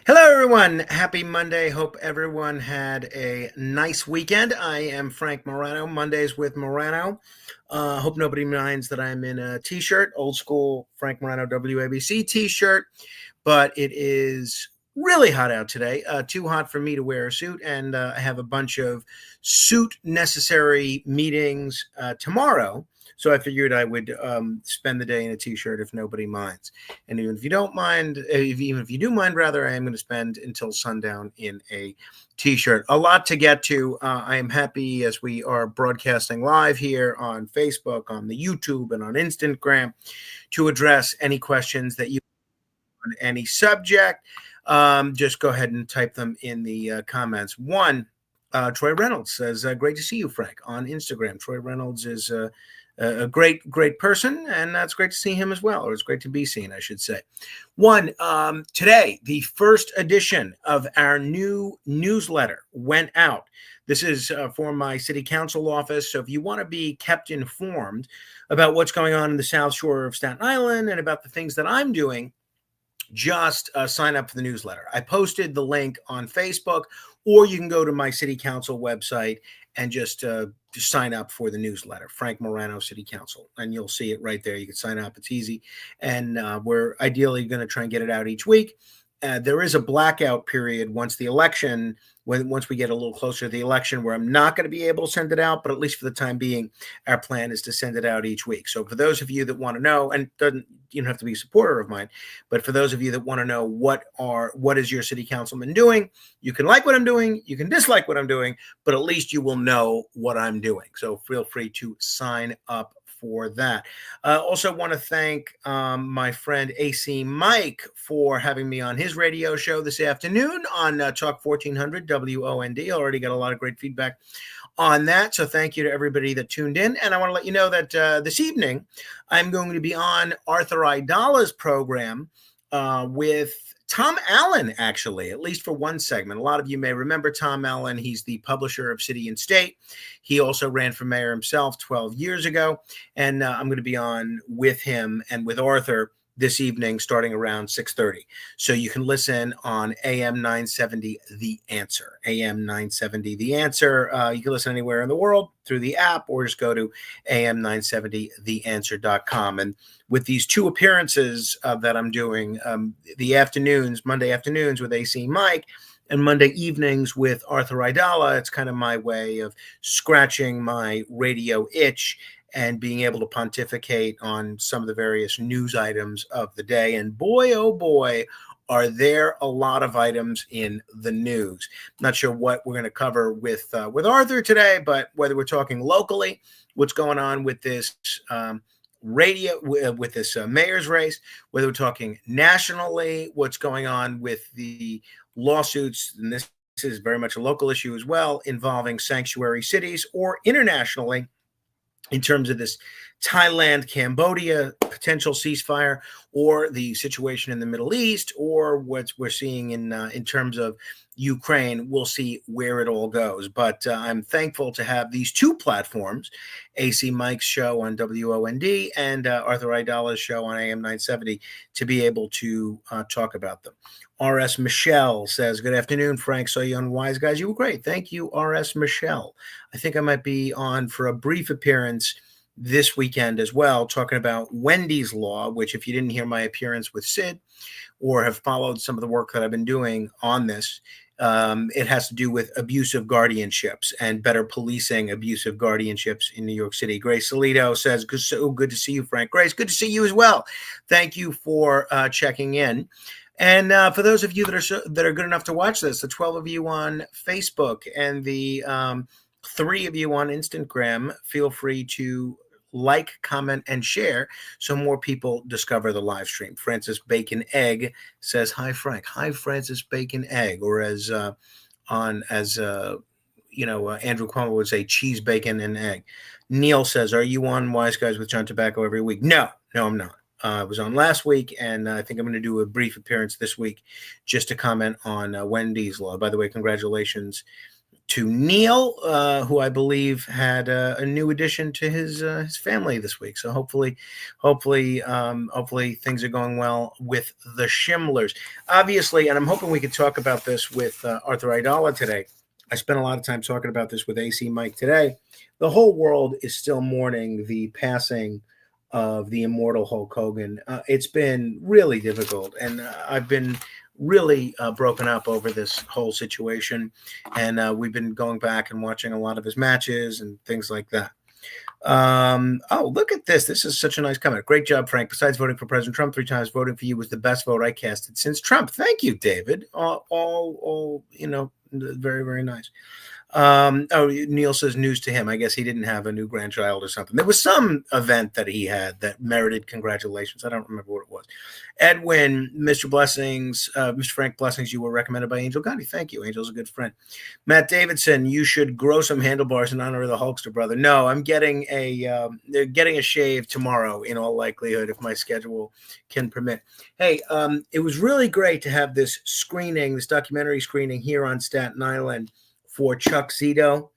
Hello, everyone. Happy Monday. Hope everyone had a nice weekend. I am Frank Morano, Mondays with Morano. Hope nobody minds that I'm in a t-shirt, old school Frank Morano WABC t-shirt, but it is really hot out today. Too hot for me to wear a suit, and I have a bunch of suit necessary meetings tomorrow. So I figured I would spend the day in a t-shirt if nobody minds. And even if you don't mind, even if you do mind, rather, I am going to spend until sundown in a t-shirt. A lot to get to. I am happy as we are broadcasting live here on Facebook, on the YouTube, and on Instagram to address any questions that you have on any subject. Just go ahead and type them in the comments. Troy Reynolds says, great to see you, Frank, on Instagram. Troy Reynolds is a great person, and that's great to see him as well, or it's great to be seen, I should say. Today, the first edition of our new newsletter went out. This is for my city council office, so if you want to be kept informed about what's going on in the South Shore of Staten Island and about the things that I'm doing, just sign up for the newsletter. I posted the link on Facebook, or you can go to my city council website and just sign up for the newsletter, Frank Morano City Council, and you'll see it right there. You can sign up. It's easy, and we're ideally going to try and get it out each week. There is a blackout period once the election, once we get a little closer to the election, where I'm not going to be able to send it out, but at least for the time being, our plan is to send it out each week. So for those of you that want to know, and you don't have to be a supporter of mine, but for those of you that want to know what is your city councilman doing, you can like what I'm doing, you can dislike what I'm doing, but at least you will know what I'm doing. So feel free to sign up for that. I also want to thank my friend AC Mike for having me on his radio show this afternoon on Talk 1400 WOND. Already got a lot of great feedback on that. So thank you to everybody that tuned in. And I want to let you know that this evening I'm going to be on Arthur Idala's program with Tom Allen, actually, at least for one segment. A lot of you may remember Tom Allen. He's the publisher of City and State. He also ran for mayor himself 12 years ago. And I'm going to be on with him and with Arthur this evening starting around 6:30. So you can listen on AM 970 The Answer. AM 970 The Answer. You can listen anywhere in the world through the app, or just go to am970theanswer.com. And with these two appearances that I'm doing, the afternoons, Monday afternoons with AC Mike, and Monday evenings with Arthur Idala, it's kind of my way of scratching my radio itch and being able to pontificate on some of the various news items of the day. And boy, oh boy, are there a lot of items in the news. Not sure what we're going to cover with Arthur today, but whether we're talking locally, what's going on with this with this mayor's race, whether we're talking nationally, what's going on with the lawsuits, and this is very much a local issue as well, involving sanctuary cities, or internationally, in terms of this Thailand, Cambodia potential ceasefire, or the situation in the Middle East, or what we're seeing in terms of Ukraine. We'll see where it all goes. But I'm thankful to have these two platforms, AC Mike's show on WOND and Arthur Idala's show on AM 970, to be able to talk about them. R.S. Michelle says, good afternoon, Frank. Saw you on Wise Guys. You were great. Thank you, R.S. Michelle. I think I might be on for a brief appearance this weekend as well, talking about Wendy's Law, which, if you didn't hear my appearance with Sid or have followed some of the work that I've been doing on this, it has to do with abusive guardianships and better policing abusive guardianships in New York City. Grace Salito says, so good to see you, Frank. Grace, good to see you as well. Thank you for checking in. And for those of you that are good enough to watch this, the 12 of you on Facebook and the 3 of you on Instagram, feel free to like, comment, and share so more people discover the live stream. Francis Bacon Egg says, hi, Frank. Hi, Francis Bacon Egg. Or as Andrew Cuomo would say, cheese, bacon, and egg. Neil says, are you on Wise Guys with John Tobacco every week? No, I'm not. I was on last week, and I think I'm going to do a brief appearance this week just to comment on Wendy's Law. By the way, congratulations to Neil, who I believe had a new addition to his family this week. So hopefully things are going well with the Shimlers. Obviously, and I'm hoping we could talk about this with Arthur Idala today. I spent a lot of time talking about this with AC Mike today. The whole world is still mourning the passing of the immortal Hulk Hogan. It's been really difficult, and I've been really broken up over this whole situation. And we've been going back and watching a lot of his matches and things like that. Oh, look at this. This is such a nice comment. Great job, Frank. Besides voting for President Trump 3 times, voting for you was the best vote I casted since Trump. Thank you, David. All very, very nice. Oh, Neil says news to him. I guess he didn't have a new grandchild or something. There was some event that he had that merited congratulations. I don't remember what it was. Edwin, Mr. Blessings, Mr. Frank Blessings, you were recommended by Angel Gandhi. Thank you. Angel's a good friend. Matt Davidson, you should grow some handlebars in honor of the Hulkster brother. No, I'm getting they're getting a shave tomorrow in all likelihood if my schedule can permit. Hey, it was really great to have this screening, this documentary screening here on Staten Island for Chuck Zito,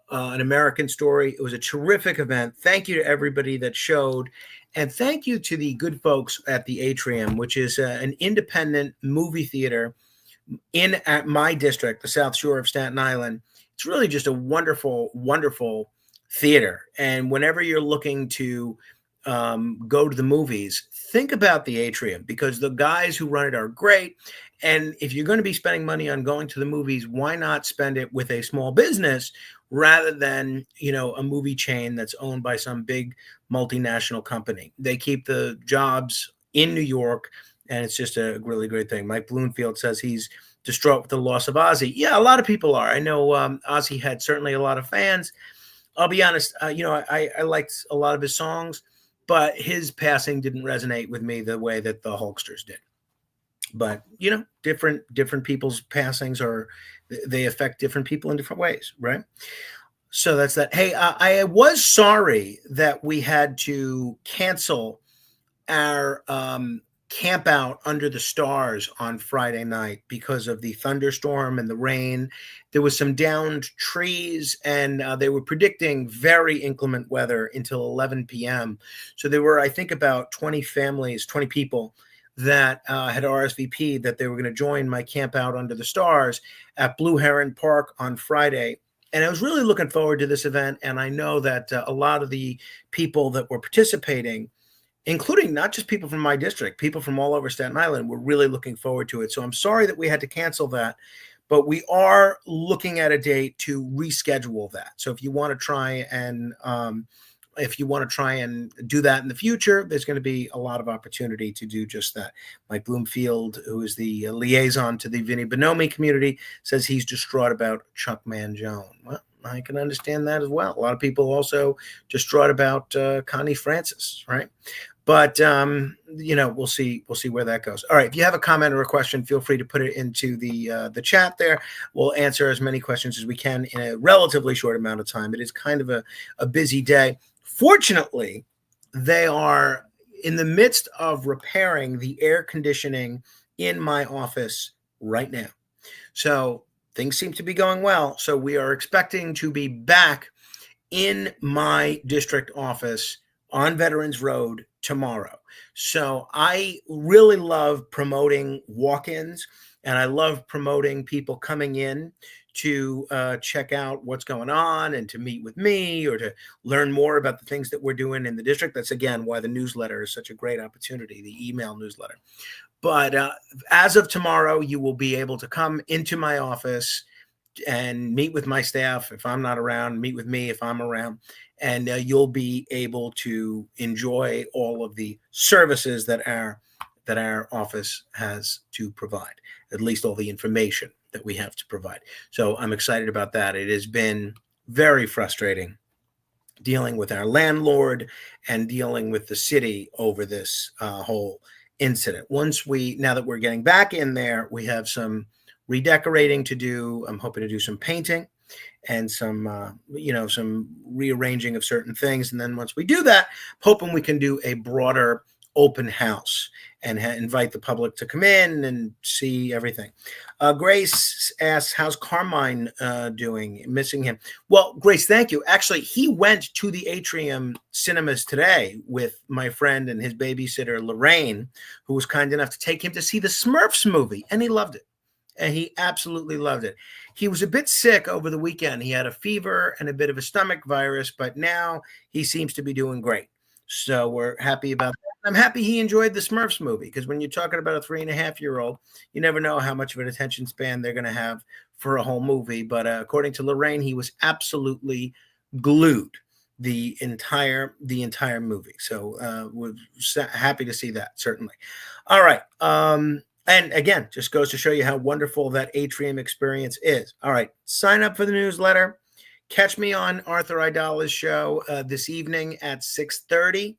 An American Story. It was a terrific event. Thank you to everybody that showed. And thank you to the good folks at the Atrium, which is an independent movie theater at my district, the South Shore of Staten Island. It's really just a wonderful, wonderful theater. And whenever you're looking to go to the movies, think about the Atrium, because the guys who run it are great. And if you're going to be spending money on going to the movies, why not spend it with a small business rather than, a movie chain that's owned by some big multinational company? They keep the jobs in New York, and it's just a really great thing. Mike Bloomfield says he's distraught with the loss of Ozzy. Yeah, a lot of people are. I know Ozzy had certainly a lot of fans. I'll be honest, I liked a lot of his songs, but his passing didn't resonate with me the way that the Hulksters did. But different people's passings they affect different people in different ways, right? So that's that. Hey, I was sorry that we had to cancel our camp out under the stars on Friday night because of the thunderstorm and the rain. There was some downed trees, and they were predicting very inclement weather until 11 p.m. So there were, I think, about 20 people that had RSVP'd that they were going to join my camp out under the stars at Blue Heron Park on Friday. And I was really looking forward to this event. And I know that a lot of the people that were participating, including not just people from my district, people from all over Staten Island, were really looking forward to it. So I'm sorry that we had to cancel that, but we are looking at a date to reschedule that. So if you want to try and do that in the future, there's going to be a lot of opportunity to do just that. Mike Bloomfield, who is the liaison to the Vinnie Bonomi community, says he's distraught about Chuck Mangione. Well, I can understand that as well. A lot of people also distraught about Connie Francis, right? But we'll see where that goes. All right, if you have a comment or a question, feel free to put it into the chat there. We'll answer as many questions as we can in a relatively short amount of time. It is kind of a busy day. Fortunately, they are in the midst of repairing the air conditioning in my office right now. So things seem to be going well. So we are expecting to be back in my district office on Veterans Road tomorrow. So I really love promoting walk-ins, and I love promoting people coming in to check out what's going on and to meet with me or to learn more about the things that we're doing in the district. That's, again, why the newsletter is such a great opportunity, the email newsletter. But as of tomorrow, you will be able to come into my office and meet with my staff if I'm not around, meet with me if I'm around, and you'll be able to enjoy all of the services that our office has to provide, at least all the information that we have to provide. So I'm excited about that. It has been very frustrating dealing with our landlord and dealing with the city over this whole incident. Now that we're getting back in there, we have some redecorating to do. I'm hoping to do some painting and some rearranging of certain things. And then once we do that, hoping we can do a broader open house and invite the public to come in and see everything. Grace asks, how's Carmine doing? Missing him. Well, Grace, thank you. Actually, he went to the Atrium Cinemas today with my friend and his babysitter, Lorraine, who was kind enough to take him to see the Smurfs movie, and he loved it. And he absolutely loved it. He was a bit sick over the weekend. He had a fever and a bit of a stomach virus, but now he seems to be doing great. So we're happy about that. I'm happy he enjoyed the Smurfs movie, because when you're talking about a 3.5-year-old, you never know how much of an attention span they're going to have for a whole movie. But according to Lorraine, he was absolutely glued the entire movie. So we're happy to see that, certainly. All right. And again, just goes to show you how wonderful that Atrium experience is. All right, sign up for the newsletter. Catch me on Arthur Idala's show this evening at 6:30,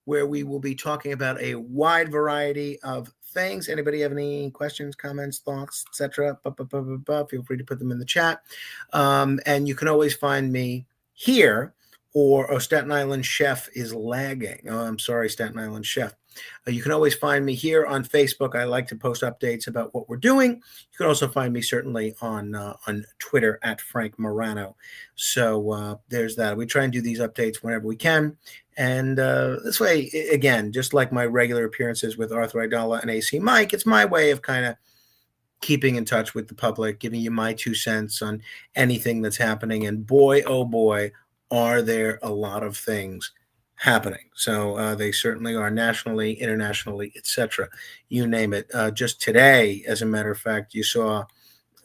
where we will be talking about a wide variety of things. Anybody have any questions, comments, thoughts, etc.? Feel free to put them in the chat. And you can always find me here, or Staten Island Chef is lagging. Oh, I'm sorry, Staten Island Chef. You can always find me here on Facebook. I like to post updates about what we're doing. You can also find me certainly on Twitter at Frank Morano. So there's that. We try and do these updates whenever we can. And this way, again, just like my regular appearances with Arthur Idala and AC Mike, it's my way of kind of keeping in touch with the public, giving you my 2 cents on anything that's happening. And boy, oh boy, are there a lot of things happening. So they certainly are, nationally, internationally, etc. You name it. Just today, as a matter of fact, you saw,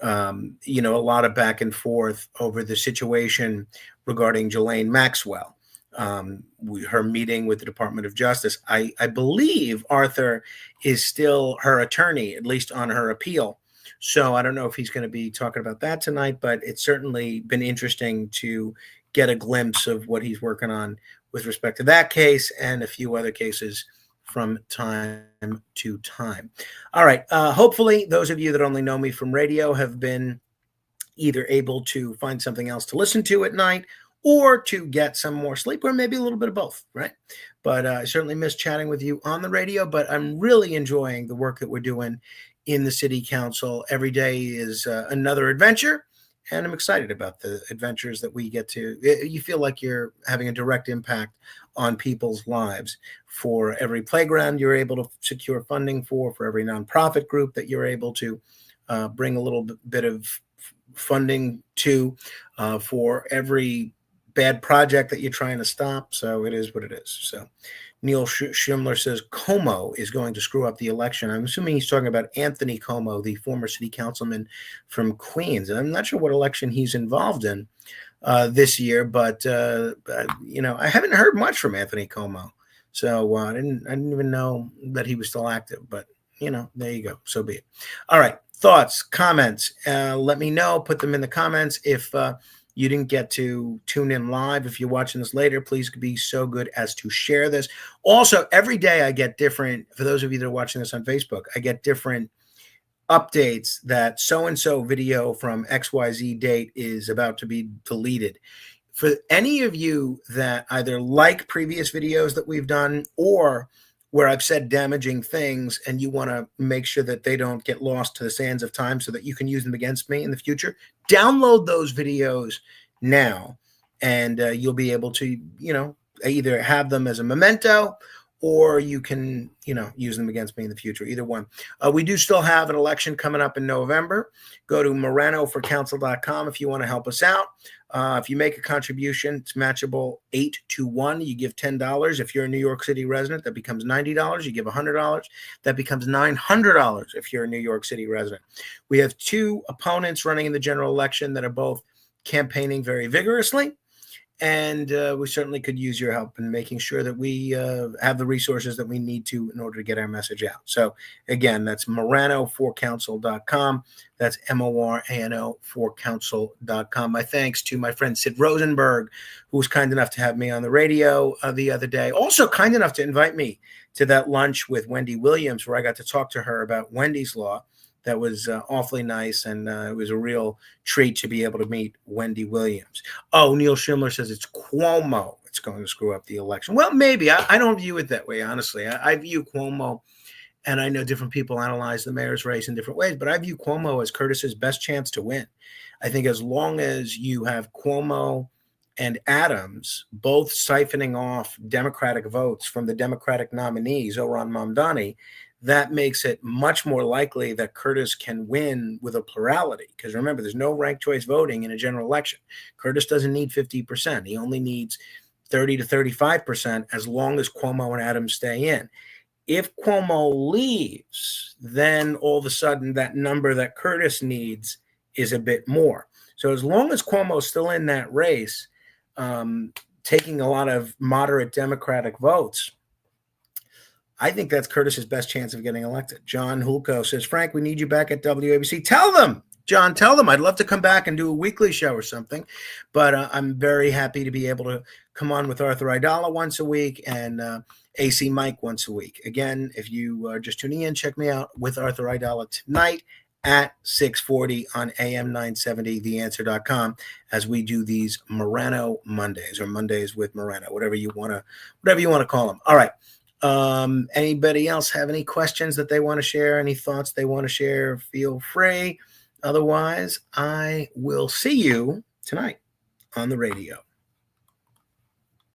a lot of back and forth over the situation regarding Ghislaine Maxwell. Her meeting with the Department of Justice. I believe Arthur is still her attorney, at least on her appeal. So I don't know if he's going to be talking about that tonight, but it's certainly been interesting to get a glimpse of what he's working on with respect to that case and a few other cases from time to time. All right. Hopefully, those of you that only know me from radio have been either able to find something else to listen to at night, or to get some more sleep, or maybe a little bit of both, right? But I certainly miss chatting with you on the radio, but I'm really enjoying the work that we're doing in the city council. Every day is another adventure, and I'm excited about the adventures that we get to. You feel like you're having a direct impact on people's lives. For every playground you're able to secure funding for every nonprofit group that you're able to bring a little bit of funding to, for every bad project that you're trying to stop. So it is what it is. So Neil Schimler says Como is going to screw up the election. I'm assuming he's talking about Anthony Como, the former city councilman from Queens. I'm not sure what election he's involved in this year, but I haven't heard much from Anthony Como. So I didn't even know that he was still active. But there you go. So be it. All right. Thoughts, comments. Let me know. Put them in the comments. If you didn't get to tune in live, if you're watching this later, please be so good as to share this. Also, every day I get different, for those of you that are watching this on Facebook, I get different updates that so-and-so video from XYZ date is about to be deleted. For any of you that either like previous videos that we've done, or where I've said damaging things and you want to make sure that they don't get lost to the sands of time so that you can use them against me in the future, download those videos now, and you'll be able to, either have them as a memento, or you can, use them against me in the future, either one. We do still have an election coming up in November. Go to moranoforcouncil.com if you want to help us out. If you make a contribution, it's matchable 8-1. You give $10. If you're a New York City resident, that becomes $90. You give $100. That becomes $900 if you're a New York City resident. We have 2 opponents running in the general election that are both campaigning very vigorously. And we certainly could use your help in making sure that we have the resources that we need to in order to get our message out. So again, that's moranoforcouncil.com. That's MORANO forcouncil.com. My thanks to my friend Sid Rosenberg, who was kind enough to have me on the radio the other day. Also kind enough to invite me to that lunch with Wendy Williams, where I got to talk to her about Wendy's Law. That was awfully nice, and it was a real treat to be able to meet Wendy Williams. Oh, Neil Schimler says it's Cuomo. It's going to screw up the election. Well, maybe. I don't view it that way, honestly. I view Cuomo And I know different people analyze the mayor's race in different ways, but I view Cuomo as Curtis's best chance to win. I think as long as you have Cuomo and Adams both siphoning off Democratic votes from the Democratic nominees, Zoran Mamdani, that makes it much more likely that Curtis can win with a plurality. Because remember, there's no ranked choice voting in a general election. Curtis doesn't need 50%. He only needs 30 to 35% as long as Cuomo and Adams stay in. If Cuomo leaves, then all of a sudden that number that Curtis needs is a bit more. So as long as Cuomo's still in that race, taking a lot of moderate Democratic votes, I think that's Curtis's best chance of getting elected. John Hulko says, Frank, we need you back at WABC. Tell them, John, tell them. I'd love to come back and do a weekly show or something, but I'm very happy to be able to come on with Arthur Aidala once a week and AC Mike once a week. Again, if you are just tuning in, check me out with Arthur Aidala tonight at 6:40 on AM 970, theanswer.com, as we do these Morano Mondays, or Mondays with Morano, whatever you want to call them. All right. Anybody else have any questions that they want to share, any thoughts they want to share? Feel free. Otherwise, I will see you tonight on the radio.